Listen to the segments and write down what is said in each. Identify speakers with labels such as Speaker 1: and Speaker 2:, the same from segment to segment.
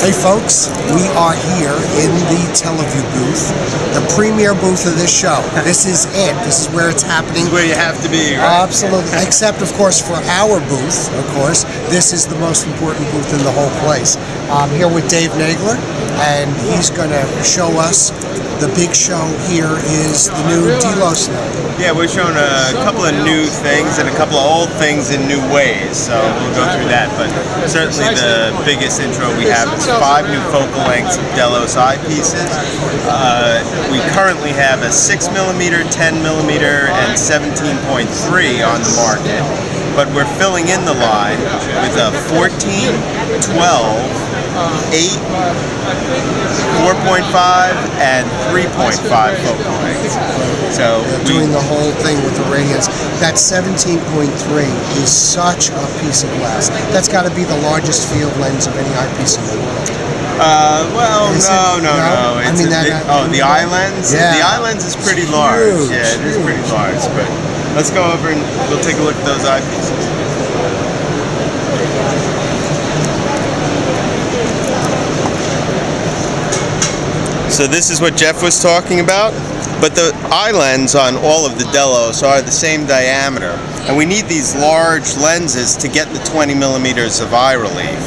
Speaker 1: Hey folks, we are here in the Tele Vue booth, the premier booth of this show. This is it. This is where it's happening.
Speaker 2: This is where you have to be, right?
Speaker 1: Absolutely. Except, of course, for our booth, of course, this is the most important booth in the whole place. I'm here with Dave Nagler, and he's going to show us the big show here is the new Delos.
Speaker 2: Yeah, we're showing a couple of new things and a couple of old things in new ways, so we'll go through that. But certainly the biggest intro we have is 5 new focal lengths of Delos eyepieces. We currently have a 6mm, 10mm, and 17.3 on the market, but we're filling in the line with a 14, 12, 8, 4.5, and 3.5 focal lengths. So
Speaker 1: doing the whole thing with the radiance. That 17.3 is such a piece of glass. That's got to be the largest field lens of any eyepiece in the world.
Speaker 2: No.
Speaker 1: I mean
Speaker 2: the eye lens?
Speaker 1: Yeah.
Speaker 2: The eye lens is pretty large.
Speaker 1: Huge,
Speaker 2: yeah, it is pretty large. But let's go over and we'll take a look at those eyepieces. So this is what Jeff was talking about, but the eye lens on all of the Delos are the same diameter, and we need these large lenses to get the 20mm of eye relief.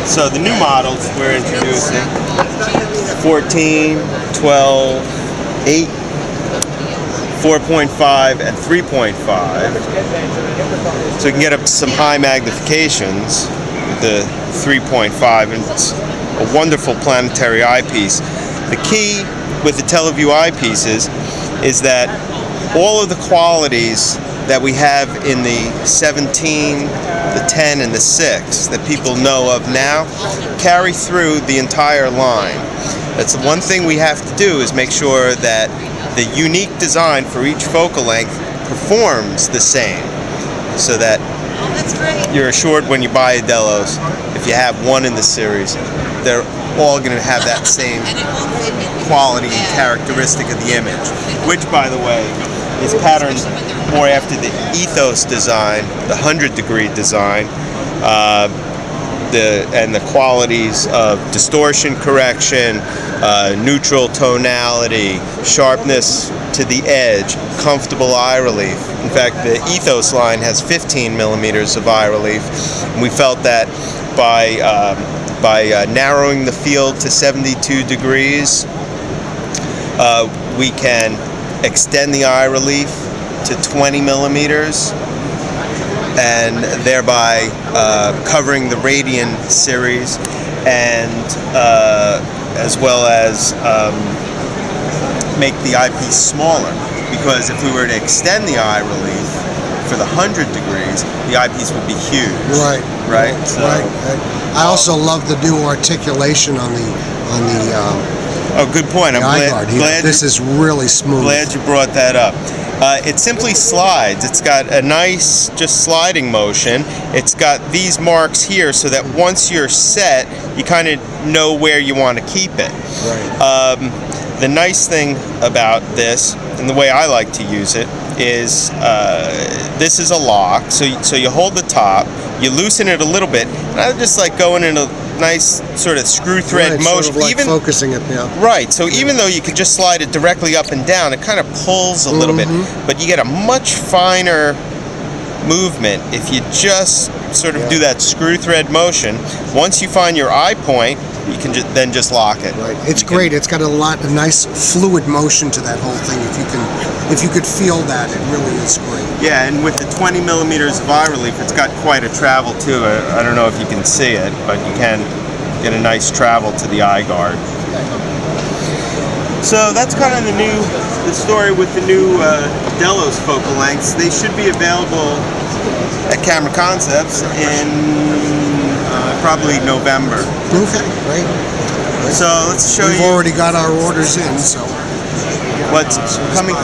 Speaker 2: So the new models we're introducing, 14, 12, 8, 4.5, and 3.5. So we can get up to some high magnifications with the 3.5, and it's a wonderful planetary eyepiece. The key with the Tele Vue eyepieces is that all of the qualities that we have in the 17, the 10, and the 6 that people know of now carry through the entire line. That's the one thing we have to do, is make sure that the unique design for each focal length performs the same, so that you're assured when you buy a Delos, if you have one in the series, they're all going to have that same quality and characteristic of the image, which, by the way, is patterned more after the ethos design, the 100-degree design, and the qualities of distortion correction, neutral tonality, sharpness to the edge, comfortable eye relief. In fact, the ethos line has 15mm of eye relief, and we felt that by narrowing the field to 72 degrees, we can extend the eye relief to 20mm, and thereby covering the radian series, and as well as make the eyepiece smaller. Because if we were to extend the eye relief for the 100 degrees, the eyepiece would be huge.
Speaker 1: Right.
Speaker 2: Right. So,
Speaker 1: right. I also love the new articulation on the.
Speaker 2: Oh, good point. I'm glad
Speaker 1: this is really smooth.
Speaker 2: Glad you brought that up. It simply slides. It's got a nice, just sliding motion. It's got these marks here, so that once you're set, you kind of know where you want to keep it.
Speaker 1: Right.
Speaker 2: The nice thing about this, and the way I like to use it, is this is a lock. So you hold the top, you loosen it a little bit, and I just like going in a nice sort of screw thread motion.
Speaker 1: Sort of like even focusing it, yeah.
Speaker 2: Right. So even though you could just slide it directly up and down, it kind of pulls a little bit, but you get a much finer movement if you just sort of do that screw thread motion. Once you find your eye point, you can then just lock it.
Speaker 1: Right. It's great. It's got a nice fluid motion to that whole thing. If you could feel that, it really is great.
Speaker 2: Yeah, and with the 20mm of eye relief, it's got quite a travel too. I don't know if you can see it, but you can get a nice travel to the eye guard. So that's kind of the story with the new Delos focal lengths. They should be available at Camera Concepts in probably November.
Speaker 1: Okay, great.
Speaker 2: So let's show you.
Speaker 1: We've already got our orders in, so
Speaker 2: what's coming.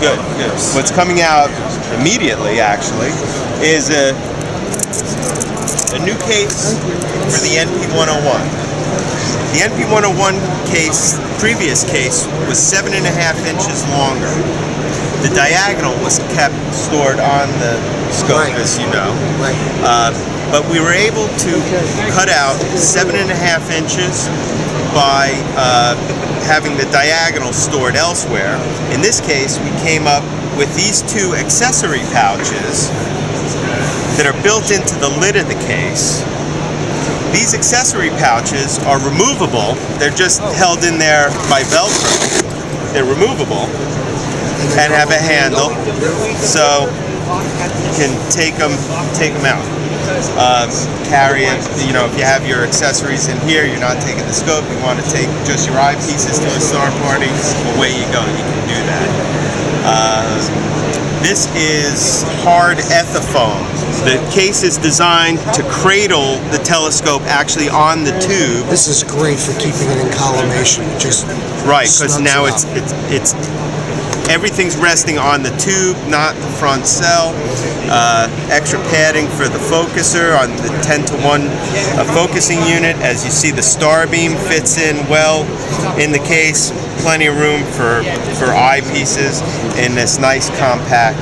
Speaker 2: Good. What's coming out immediately, actually, is a new case for the NP101. The NP101 case, previous case, was 7.5 inches longer. The diagonal was kept stored on the scope,
Speaker 1: Right.
Speaker 2: as you know.
Speaker 1: Right.
Speaker 2: But we were able to cut out 7.5 inches by having the diagonal stored elsewhere. In this case, we came up with these two accessory pouches that are built into the lid of the case. These accessory pouches are removable. They're just held in there by Velcro. They're removable and have a handle, so you can take them out. Carry it. You know, if you have your accessories in here, you're not taking the scope. You want to take just your eyepieces to a star party. Away you go. You can do that. This is hard ethafoam. The case is designed to cradle the telescope actually on the tube.
Speaker 1: This is great for keeping it in collimation. It just
Speaker 2: right, because now
Speaker 1: it's
Speaker 2: everything's resting on the tube, not the front cell. Extra padding for the focuser on the 10-to-1 focusing unit. As you see, the star beam fits in well in the case. Plenty of room for eyepieces in this nice compact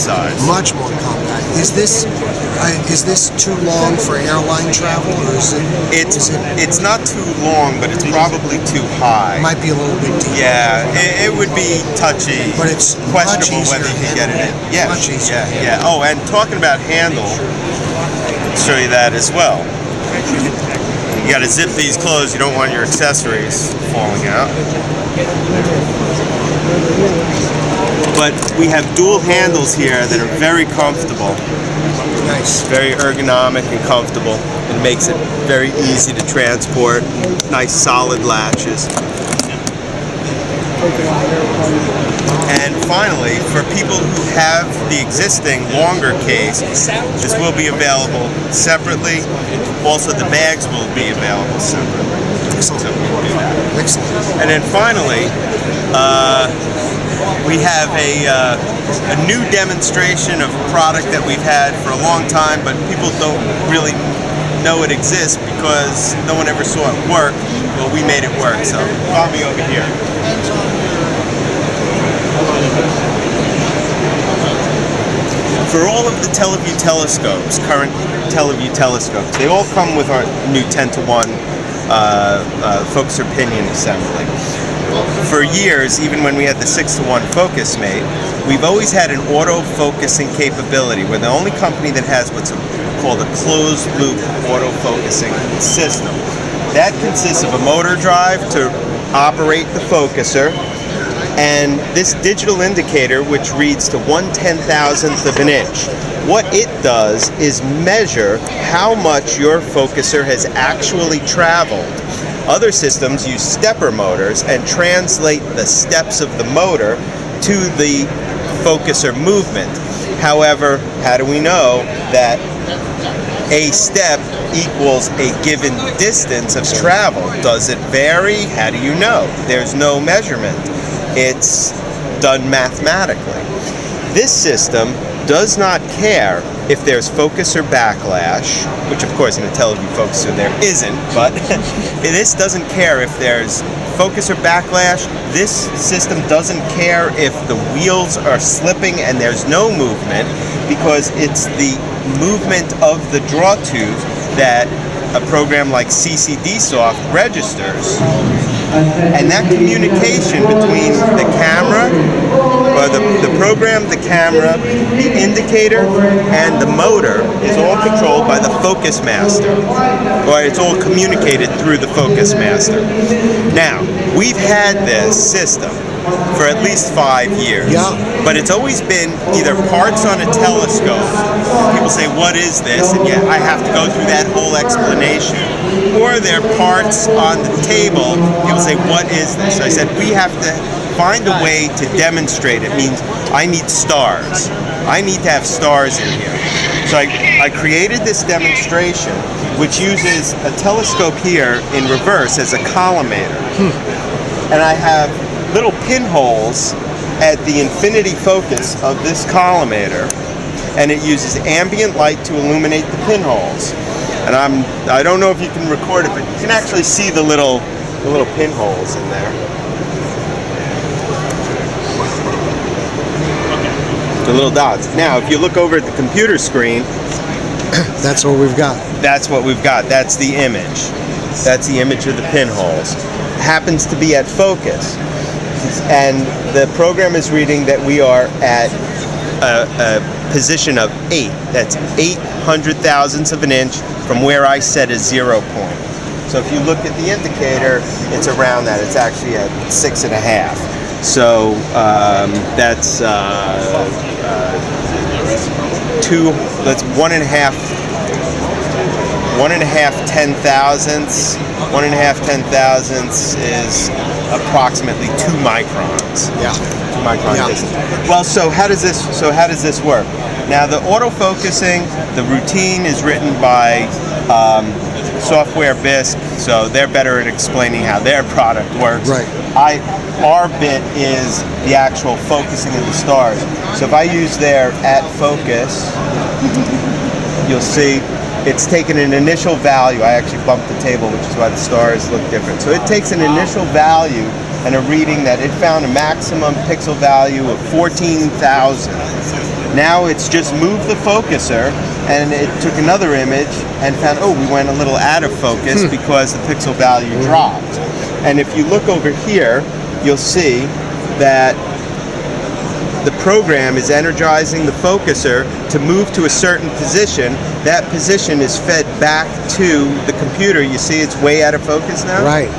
Speaker 2: size.
Speaker 1: much more compact. Is this too long for airline travel, or is it?
Speaker 2: It's not too long, but it's probably too high.
Speaker 1: Might be a little bit deep.
Speaker 2: Yeah, it would be touchy.
Speaker 1: But it's
Speaker 2: questionable
Speaker 1: much
Speaker 2: whether you can get it in.
Speaker 1: handle.
Speaker 2: Yeah,
Speaker 1: Much easier.
Speaker 2: yeah. Oh, and talking about handle, I'll show you that as well. You got to zip these closed. You don't want your accessories falling out. But we have dual handles here that are very comfortable.
Speaker 1: Nice.
Speaker 2: Very ergonomic and comfortable. It makes it very easy to transport. Nice solid latches. And finally, for people who have the existing longer case, this will be available separately. Also, the bags will be available separately.
Speaker 1: Excellent.
Speaker 2: So we can do that.
Speaker 1: Excellent.
Speaker 2: And then finally, we have a new demonstration of a product that we've had for a long time, but people don't really know it exists because no one ever saw it work. Well, we made it work, so follow me over here. For all of the Tele Vue telescopes, current Tele Vue telescopes, they all come with our new 10-to-1 focuser pinion assembly. For years, even when we had the 6-to-1 focus mate, we've always had an auto-focusing capability. We're the only company that has what's called a closed-loop auto-focusing system. That consists of a motor drive to operate the focuser, and this digital indicator, which reads to 1/10,000th of an inch. What it does is measure how much your focuser has actually traveled. Other systems use stepper motors and translate the steps of the motor to the focuser movement. However, how do we know that a step equals a given distance of travel? Does it vary? How do you know? There's no measurement. It's done mathematically. This system does not care if there's focuser backlash, which of course in a Tele Vue focuser there isn't, but this doesn't care if there's focuser backlash. This system doesn't care if the wheels are slipping and there's no movement, because it's the movement of the draw tube that a program like CCDsoft registers. And that communication between the camera, or the program, the camera, the indicator, and the motor is all controlled by the focus master, or it's all communicated through the focus master. Now, we've had this system for at least 5 years, but it's always been either parts on a telescope. People say, what is this? And yet I have to go through that whole explanation. Or they're parts on the table. People say, what is this? I said, we have to find a way to demonstrate it. It means I need stars. I need to have stars in here. So I created this demonstration, which uses a telescope here in reverse as a collimator. And I have little pinholes at the infinity focus of this collimator, and it uses ambient light to illuminate the pinholes. And I don't know if you can record it, but you can actually see the little pinholes in there. The little dots. Now, if you look over at the computer screen,
Speaker 1: That's what we've got.
Speaker 2: that's what we've got. That's the image. That's the image of the pinholes. Happens to be at focus. And the program is reading that we are at a position of 8. That's 800 thousandths of an inch from where I set a 0 point. So if you look at the indicator, it's around that. It's actually at 6.5. So that's that's 1.5 ten thousandths. 1.5 ten thousandths is approximately 2 microns.
Speaker 1: Yeah.
Speaker 2: 2 micron distance. Well, so how does this work? Now the autofocusing, the routine is written by Software Bisque, so they're better at explaining how their product works.
Speaker 1: Right.
Speaker 2: Our bit is the actual focusing of the stars. So if I use their at focus, you'll see it's taken an initial value. I actually bumped the table, which is why the stars look different. So it takes an initial value and a reading that it found a maximum pixel value of 14,000. Now it's just moved the focuser and it took another image and found, oh, we went a little out of focus because the pixel value dropped. And if you look over here, you'll see that the program is energizing the focuser to move to a certain position. That position is fed back to the computer. You see it's way out of focus now?
Speaker 1: Right.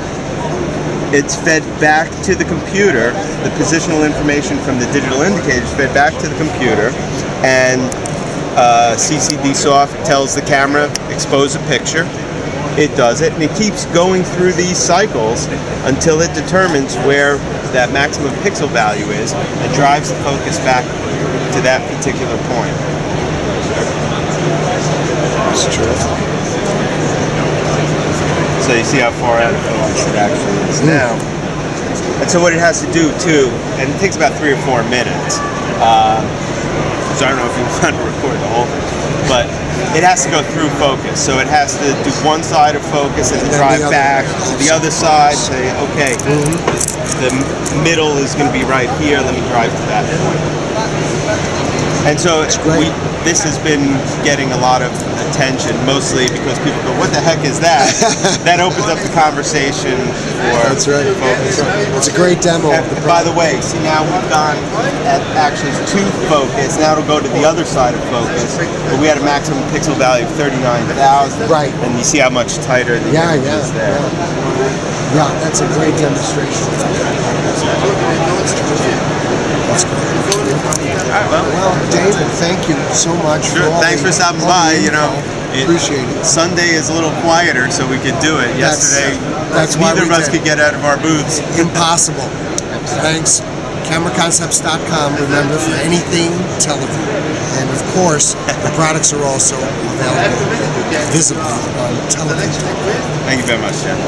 Speaker 2: It's fed back to the computer. The positional information from the digital indicator is fed back to the computer, and CCD Soft tells the camera, expose a picture. It does it, and it keeps going through these cycles until it determines where that maximum pixel value is and drives the focus back to that particular point.
Speaker 1: That's terrific.
Speaker 2: So you see how far out of focus it actually is now. And so what it has to do too, and it takes about 3 or 4 minutes, so I don't know if you want to record the whole thing, but it has to go through focus. So it has to do one side of focus and then drive back to the other side, say, okay, the middle is going to be right here, let me drive to that point. And so this has been getting a lot of attention, mostly because people go, what the heck is that? That opens up the conversation for
Speaker 1: That's right.
Speaker 2: focus.
Speaker 1: It's a great demo.
Speaker 2: And by the way, see now we've gone at actually to focus. Now it'll go to the other side of focus. But we had a maximum pixel value of 39,000.
Speaker 1: Right.
Speaker 2: And you see how much tighter the image is there.
Speaker 1: Yeah, that's a great demonstration. That's great.
Speaker 2: All right,
Speaker 1: Well, David, thank you so much.
Speaker 2: Sure. Thanks for stopping by. You know,
Speaker 1: appreciate it.
Speaker 2: Sunday is a little quieter, so we could do it. Yesterday,
Speaker 1: that's why
Speaker 2: neither
Speaker 1: we
Speaker 2: of us
Speaker 1: did.
Speaker 2: could get out of our booths.
Speaker 1: Impossible. Thanks. CameraConcepts.com, remember, for anything Tele Vue. And of course, the products are also available visibly on television.
Speaker 2: Thank you very much, Jeff.